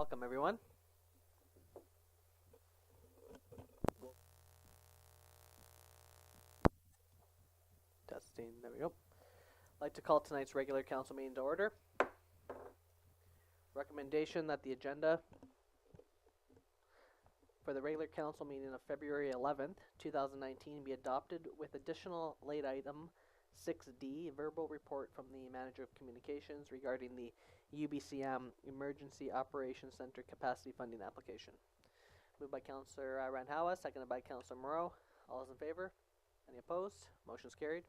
Welcome, everyone. Testing, there we go. I'd like to call tonight's regular council meeting to order. Recommendation that the agenda for the regular council meeting of February 11th, 2019 be adopted with additional late item 6D, verbal report from the Manager of Communications regarding the UBCM Emergency Operations Center capacity funding application. Moved by Councillor Randhawa, seconded by Councillor Moreau. All those in favor? Any opposed? Motion's carried.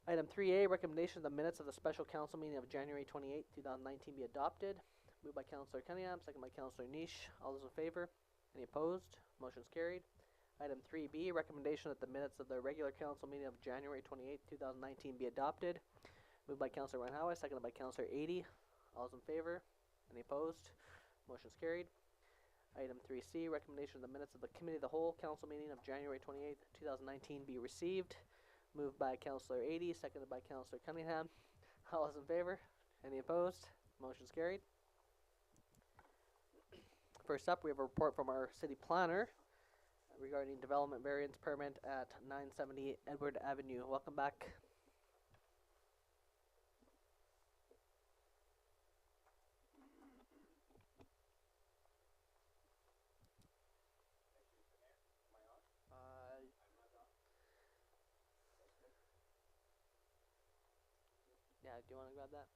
Item 3A, recommendation of the minutes of the special council meeting of January 28, 2019 be adopted. Moved by Councillor Cunningham, second by Councillor Niche. All those in favor? Any opposed? Motion's carried. Item 3B, recommendation that the minutes of the regular council meeting of January 28, 2019 be adopted. Moved by Councillor Randhawa, seconded by Councillor Adey. All those in favor? Any opposed? Motion's carried. Item 3C, recommendation of the minutes of the Committee of the Whole Council meeting of January 28, 2019 be received. Moved by Councillor Adey, seconded by Councillor Cunningham. All those in favor? Any opposed? Motion's carried. First up, we have a report from our city planner regarding development variance permit at 970 Edward Avenue. Welcome back. Yeah, do you want to grab that?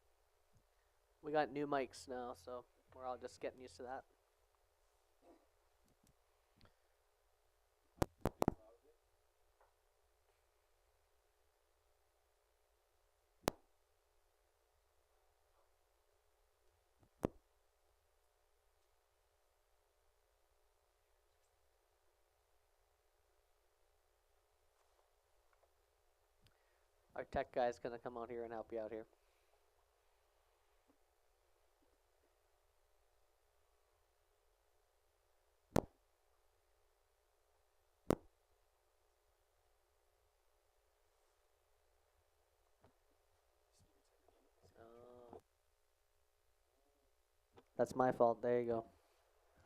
We got new mics now, so we're all just getting used to that. Our tech guy's going to come out here and help you out here. That's my fault. There you go.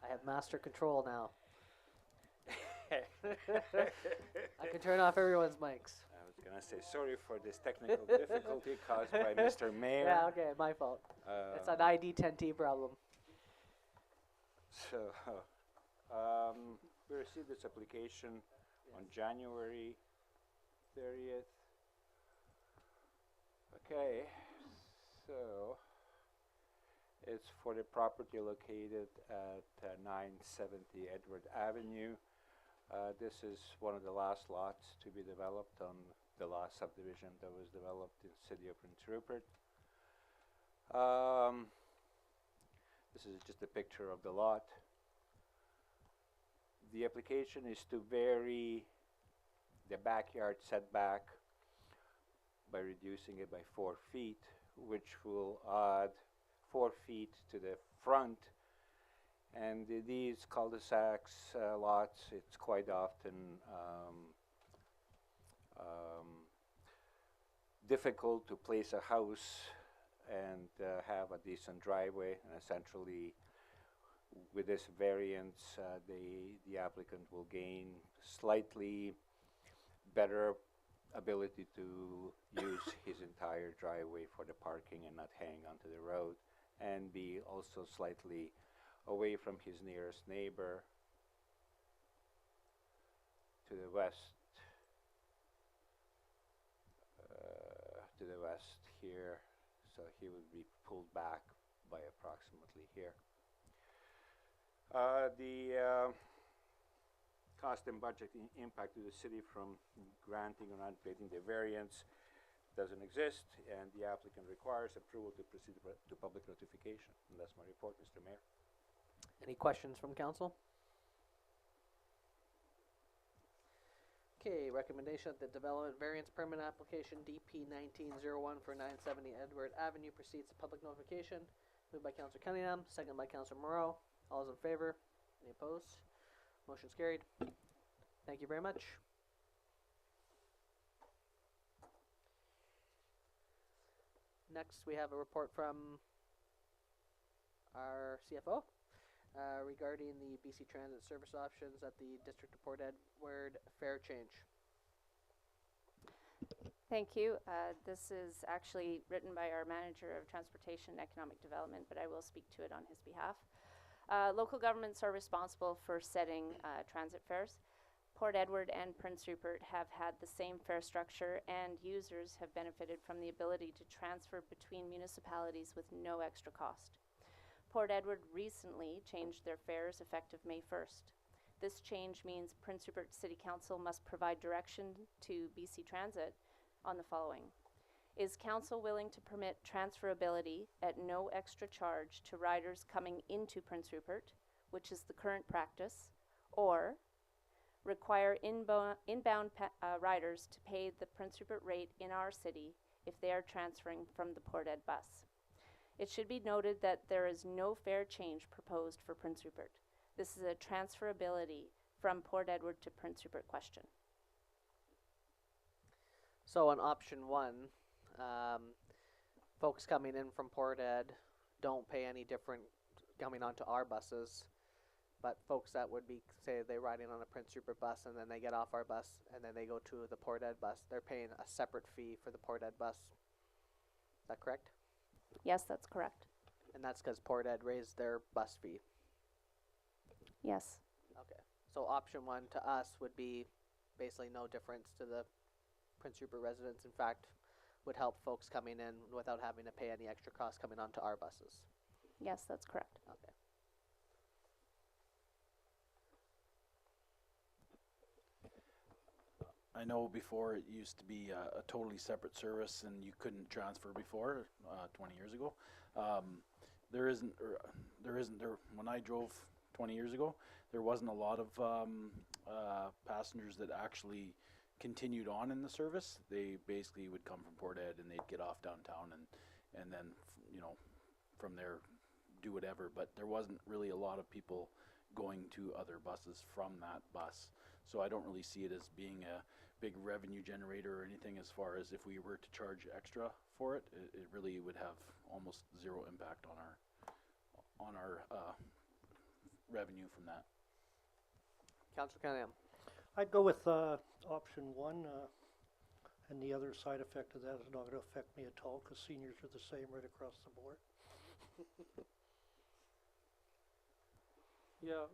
I have master control now. I can turn off everyone's mics. I was going to say sorry for this technical difficulty caused by Mr. Mayor. Yeah, okay, my fault. It's an ID10T problem. So, we received this application on January 30th. Okay, so it's for the property located at 970 Edward Avenue. This is one of the last lots to be developed on the last subdivision that was developed in the city of Prince Rupert. This is just a picture of the lot. The application is to vary the backyard setback by reducing it by 4 feet, which will add 4 feet to the front. And these cul-de-sacs lots, it's quite often difficult to place a house and have a decent driveway. And essentially, with this variance, the applicant will gain slightly better ability to use his entire driveway for the parking and not hang onto the road, and be also slightly away from his nearest neighbor to the west. Here, so he would be pulled back by approximately here. The cost and budget impact to the city from granting or not granting the variance doesn't exist, and the applicant requires approval to proceed to public notification. And that's my report, Mr. Mayor. Any questions from council? Okay, recommendation that the development variance permit application DP 1901 for 970 Edward Avenue proceeds to public notification. Moved by Councillor Cunningham, second by Councillor Moreau. All those in favor? Any opposed? Motion's carried. Thank you very much. Next, we have a report from our CFO regarding the BC Transit service options at the District of Port Edward fare change. Thank you. This is actually written by our Manager of Transportation and Economic Development, but I will speak to it on his behalf. Local governments are responsible for setting transit fares. Port Edward and Prince Rupert have had the same fare structure, and users have benefited from the ability to transfer between municipalities with no extra cost. Port Edward recently changed their fares effective May 1st. This change means Prince Rupert City Council must provide direction to BC Transit on the following. Is Council willing to permit transferability at no extra charge to riders coming into Prince Rupert, which is the current practice, or require inbound riders to pay the Prince Rupert rate in our city if they are transferring from the Port Ed bus? It should be noted that there is no fare change proposed for Prince Rupert. This is a transferability from Port Edward to Prince Rupert question. So on option 1, folks coming in from Port Ed don't pay any different coming onto our buses, but folks that would be, say they're riding on a Prince Rupert bus and then they get off our bus and then they go to the Port Ed bus, they're paying a separate fee for the Port Ed bus. Is that correct? Yes, that's correct. And that's because Port Ed raised their bus fee. Yes. Okay. So option 1 to us would be basically no difference to the Prince Rupert residents. In fact, would help folks coming in without having to pay any extra cost coming onto our buses. Yes, that's correct. Okay. I know before it used to be a totally separate service and you couldn't transfer before, 20 years ago. When I drove 20 years ago, there wasn't a lot of passengers that actually continued on in the service. They basically would come from Port Ed and they'd get off downtown and then, from there do whatever. But there wasn't really a lot of people going to other buses from that bus. So I don't really see it as being a big revenue generator or anything as far as if we were to charge extra for it. It really would have almost zero impact on our revenue from that. Councillor Cunningham. I'd go with option 1, and the other side effect of that is not going to affect me at all because seniors are the same right across the board. Yeah,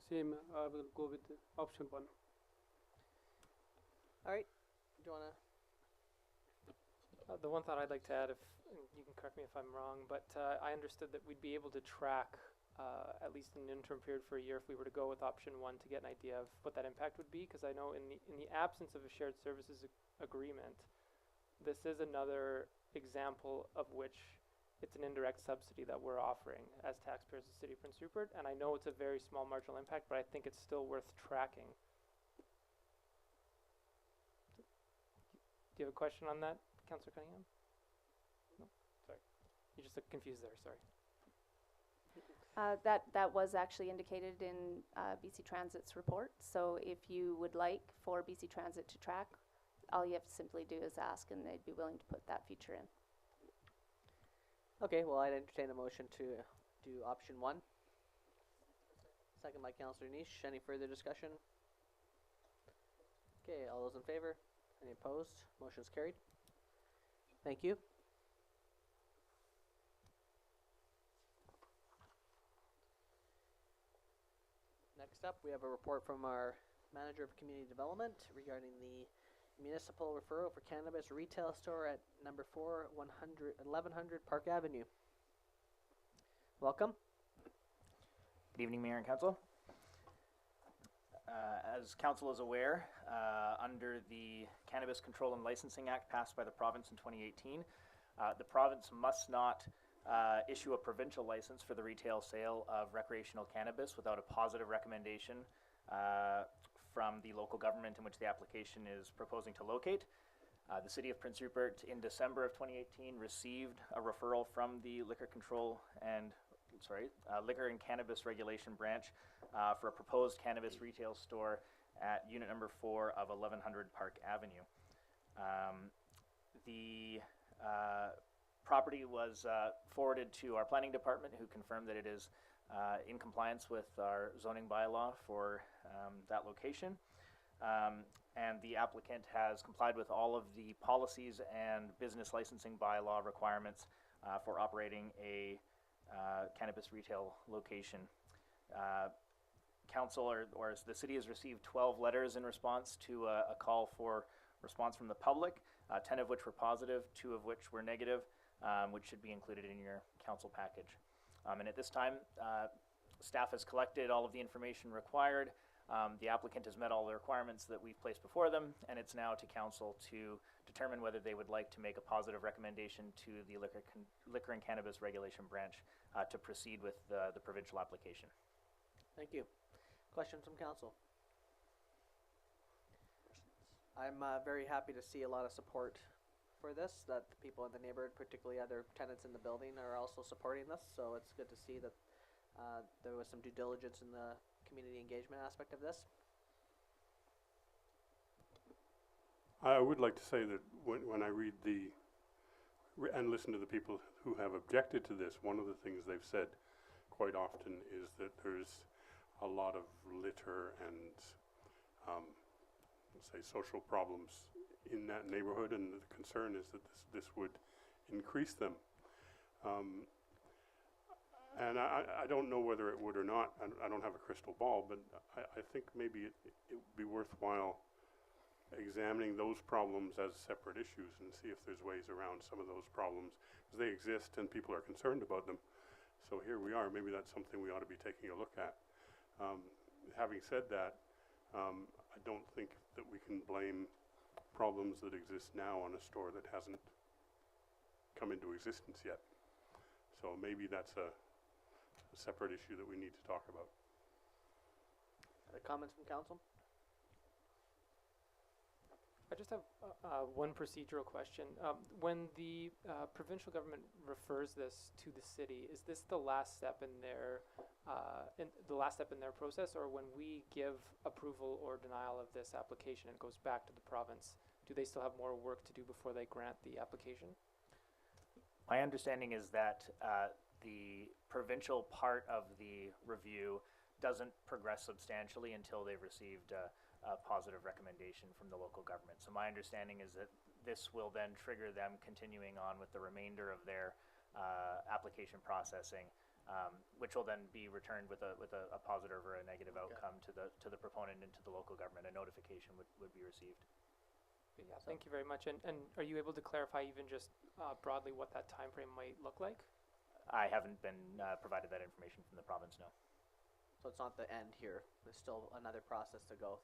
same. I will go with option 1. All right. Do you want to? The one thought I'd like to add, if you can correct me if I'm wrong, but I understood that we'd be able to track at least in an interim period for a year if we were to go with option 1 to get an idea of what that impact would be, because I know in the absence of a shared services agreement, this is another example of which it's an indirect subsidy that we're offering as taxpayers of the City of Prince Rupert, and I know it's a very small marginal impact, but I think it's still worth tracking. Do you have a question on that, Councillor Cunningham? No? Sorry. You just look confused there, sorry. That was actually indicated in BC Transit's report. So if you would like for BC Transit to track, all you have to simply do is ask and they'd be willing to put that feature in. Okay, well, I'd entertain a motion to do option 1. Second by Councillor Niche. Any further discussion? Okay, all those in favor? Any opposed? Motion's carried. Thank you. Next up, we have a report from our Manager of Community Development regarding the municipal referral for cannabis retail store at number 4, 1100 Park Avenue. Welcome. Good evening, Mayor and Council. As Council is aware, under the Cannabis Control and Licensing Act passed by the province in 2018, the province must not issue a provincial license for the retail sale of recreational cannabis without a positive recommendation from the local government in which the application is proposing to locate. The City of Prince Rupert in December of 2018 received a referral from the Liquor and Cannabis Regulation Branch for a proposed cannabis retail store at unit number 4 of 1100 Park Avenue. The property was forwarded to our planning department, who confirmed that it is in compliance with our zoning bylaw for that location. And the applicant has complied with all of the policies and business licensing bylaw requirements for operating a cannabis retail location. Council or the city has received 12 letters in response to a call for response from the public, 10 of which were positive, 2 of which were negative, which should be included in your council package. And at this time, staff has collected all of the information required. The applicant has met all the requirements that we've placed before them, and it's now to council to determine whether they would like to make a positive recommendation to the Liquor and Cannabis Regulation Branch to proceed with the provincial application. Thank you. Questions from council? I'm very happy to see a lot of support for this, that the people in the neighborhood, particularly other tenants in the building, are also supporting this. So it's good to see that there was some due diligence in the community engagement aspect of this. I would like to say that when I read and listen to the people who have objected to this, one of the things they've said quite often is that there's a lot of litter and say social problems in that neighborhood, and the concern is that this would increase them. And I don't know whether it would or not. I don't have a crystal ball, but I think maybe it would be worthwhile examining those problems as separate issues and see if there's ways around some of those problems, because they exist and people are concerned about them. So here we are. Maybe that's something we ought to be taking a look at. Having said that, I don't think that we can blame problems that exist now on a store that hasn't come into existence yet. So maybe that's a separate issue that we need to talk about. Other comments from council? I just have one procedural question. When the provincial government refers this to the city, is this the last step in their process, or when we give approval or denial of this application, it goes back to the province? Do they still have more work to do before they grant the application? My understanding is that the provincial part of the review doesn't progress substantially until they've received a positive recommendation from the local government. So my understanding is that this will then trigger them continuing on with the remainder of their application processing, which will then be returned with a positive or a negative outcome to the proponent and to the local government. A notification would be received. Yeah, thank you very much. And are you able to clarify even just broadly what that time frame might look like? I haven't been provided that information from the province, no. So it's not the end here. There's still another process to go.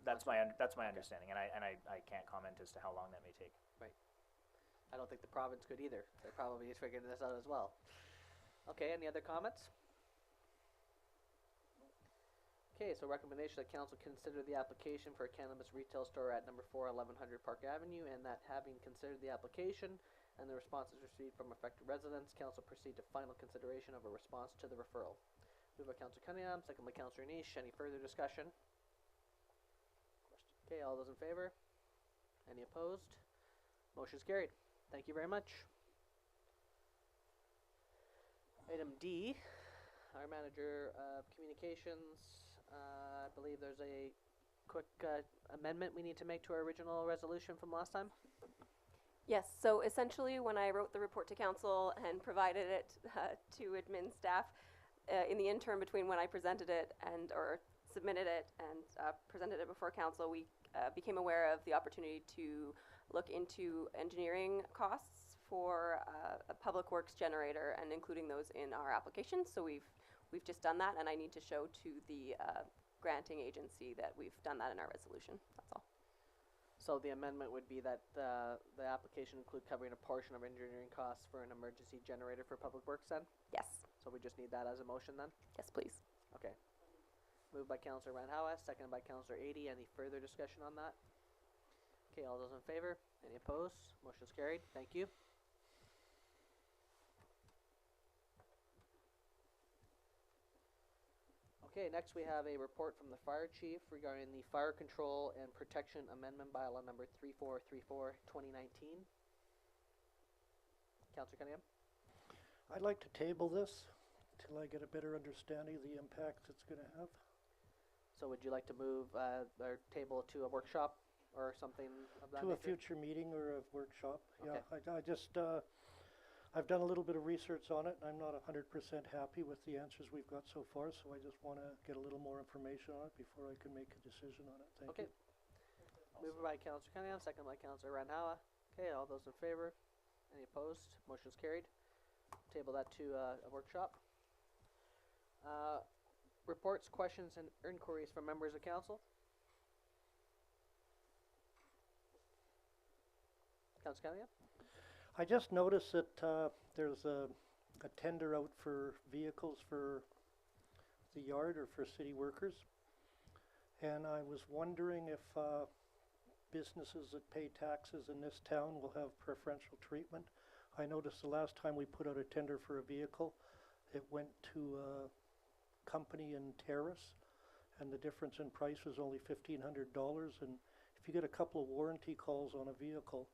That's my understanding, and I can't comment as to how long that may take. Right. I don't think the province could either. They're probably figuring this out as well. Okay, any other comments? Okay, so recommendation that council consider the application for a cannabis retail store at number 4, 1100 Park Avenue, and that having considered the application and the responses received from affected residents, council proceed to final consideration of a response to the referral. Moved by Councillor Cunningham, second by Councillor Niche. Any further discussion? Okay, all those in favor? Any opposed? Motion's carried. Thank you very much. Item D, our manager of communications. I believe there's a quick amendment we need to make to our original resolution from last time. Yes, so essentially when I wrote the report to council and provided it to admin staff, in the interim between when I presented it or submitted it and presented it before council, we became aware of the opportunity to look into engineering costs for a public works generator and including those in our application. So we've just done that, and I need to show to the granting agency that we've done that in our resolution. That's all. So the amendment would be that the application include covering a portion of engineering costs for an emergency generator for public works then? Yes. So we just need that as a motion then? Yes, please. Okay. Moved by Councillor Randhawa, seconded by Councillor Adey. Any further discussion on that? Okay, all those in favor? Any opposed? Motion's carried. Thank you. Okay, next we have a report from the Fire Chief regarding the Fire Control and Protection Amendment Bylaw number 3434, 2019. Councillor Cunningham. I'd like to table this till I get a better understanding of the impacts it's gonna have. So would you like to move our table to a workshop or something of that To a nature? future meeting or a workshop, yeah. Okay. I just, I've done a little bit of research on it, and I'm not 100% happy with the answers we've got so far, so I just wanna get a little more information on it before I can make a decision on it. Thank Okay. you. Moved by Councillor Cunningham, second by Councillor Randhawa. Okay, all those in favor? Any opposed? Motion's carried. Table that to a workshop. Reports, questions, and inquiries from members of council. Councillor Cunningham? I just noticed that there's a tender out for vehicles for the yard or for city workers. And I was wondering if businesses that pay taxes in this town will have preferential treatment. I noticed the last time we put out a tender for a vehicle, it went to a company in Terrace, and the difference in price was only $1,500. And if you get a couple of warranty calls on a vehicle,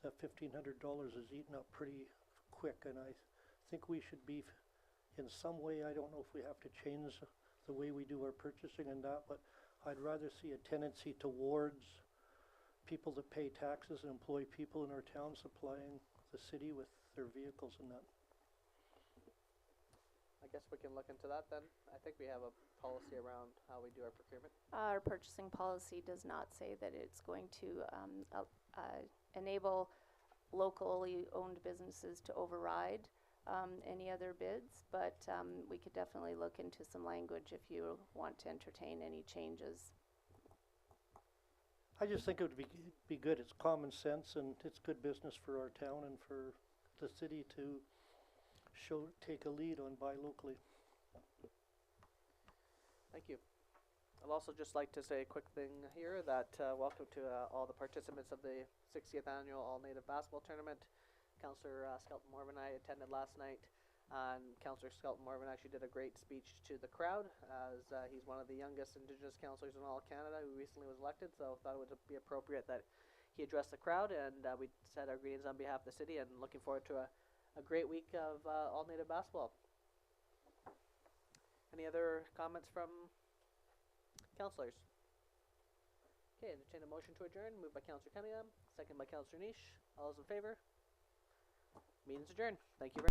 that $1,500 is eaten up pretty quick. And I think we should be, in some way, I don't know if we have to change the way we do our purchasing and that, but I'd rather see a tendency towards people that pay taxes and employ people in our town supplying the city with their vehicles and that. I guess we can look into that then. I think we have a policy around how we do our procurement. Our purchasing policy does not say that it's going to enable locally owned businesses to override any other bids, but we could definitely look into some language if you want to entertain any changes. I just think it would be good. It's common sense and it's good business for our town and for the city to take a lead on buy locally. Thank you. I'd also just like to say a quick thing here that welcome to all the participants of the 60th Annual All-Native Basketball Tournament. Councillor Skelton Morvan and I attended last night, and Councillor Skelton Morvan actually did a great speech to the crowd, as he's one of the youngest Indigenous councillors in all of Canada who recently was elected, so thought it would be appropriate that he addressed the crowd, and we said our greetings on behalf of the city, and looking forward to a great week of All-Native Basketball. Any other comments from councillors? Okay, entertain a motion to adjourn. Moved by Councillor Cunningham, second by Councillor Niche. All those in favor? Meeting's adjourned. Thank you very much.